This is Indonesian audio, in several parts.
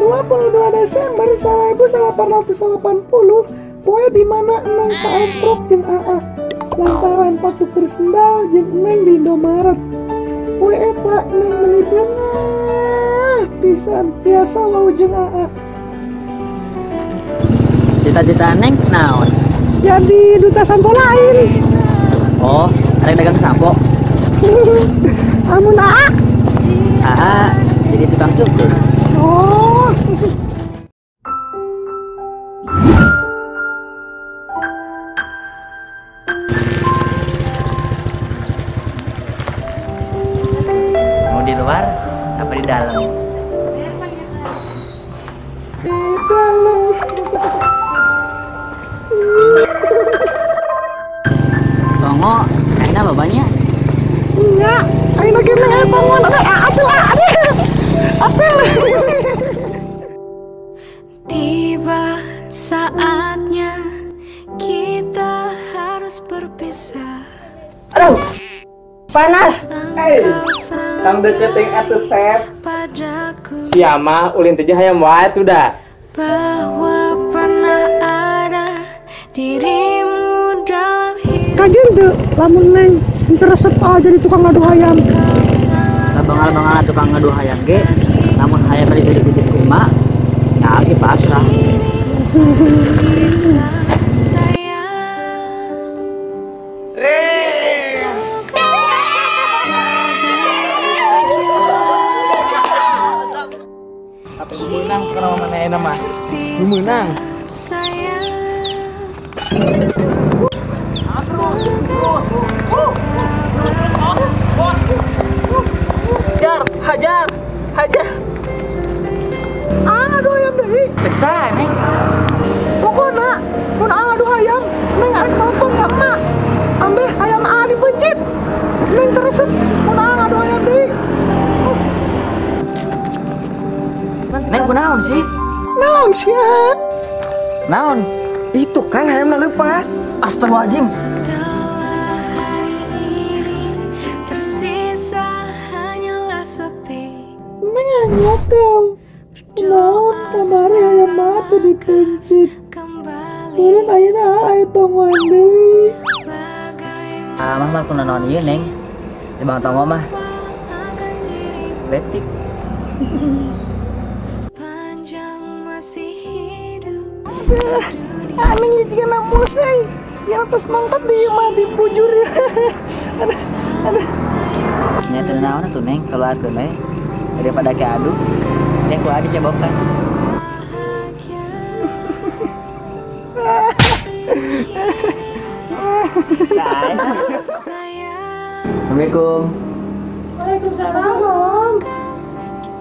22 Desember 1880 poe dimana Eneng paentrok jeung AA lantaran patuker sendal jeung Eneng di Indomaret. Poe eta Eneng meuli bunga pisan tiasa wau jeung AA. Cita-cita Neng naon? Jadi duta sampo lain. Oh, arek dagang sampo. Amun AA. Jadi tukang cukur. Oh. Mau di luar apa di dalam? Di dalam. Tongo, kayaknya lo banyak. Enggak, ayeuna ge mah eta mah atuh apel. Tiba saatnya kita harus berpisah. Aduh, panas. Tang deket yang atuh Sep. Siama ulin teh hayam wae tuh dah. Bahwa pernah ada dirimu dalam hidup. Kajen deh, lamun Neng teresep aja jadi tukang ngadu hayam. Sabangal-bangal tukang ngadu hayam ge, namun hayam tadi titip ku emak, nya ge pasrah. Apa menang kalau mana enak mah? Menang. Hajar. Adu hayam deui. Besar nih. Pokona, mun adu hayam, Neng arek telepon ka emak. Ambe hayam A dipencit. Neng teresep mun adu hayam deui. Neng kunaon sih? Naon sia? Naon? Itu kan hayamna leupas. Astagfirullahaladzim. Setelah hari ini tersisa hanyalah sepi. Neng ngokam. Naon kamari hayam matu dipencit. Turun ayeuna aya tongoan deui. Mah mah kuna naon ieu Neng? Di Bang Tongo mah. Betik. Aneh jika nak musai yang terus mangkat di mah di bujur ya. Aduh. Nya teu naon atuh Neng kalau aku we daripada ke adu. Neng ku adi cebokan. Assalamualaikum. Waalaikumsalam.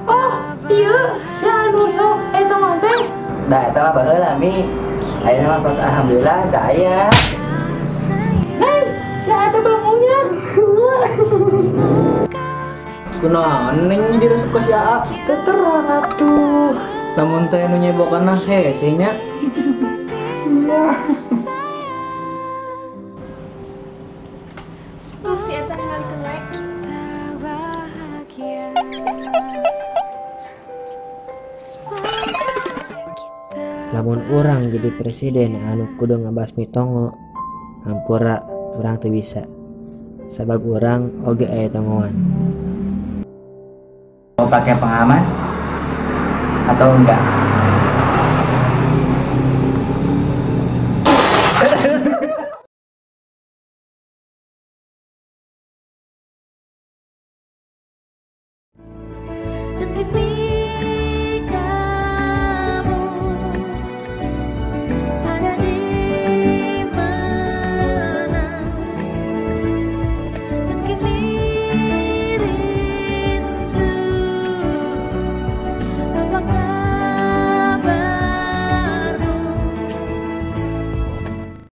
Oh, iya, si anu sok eta mah teh. Dah eta mah baheula Mi. Ayeuna mah tos alhamdulillah saya. Hei, si eta bangunnya. Kunaon Neng jadi resep ka si Aa? Keterang atuh. Lamun teh nu nyebokanna hese nya. Iya. Lamun orang jadi presiden anu kudu ngabasmi Tongo, hampura orang tuh bisa. Sabab orang oge aya tongoan. Mau pakai pengaman atau enggak? Dan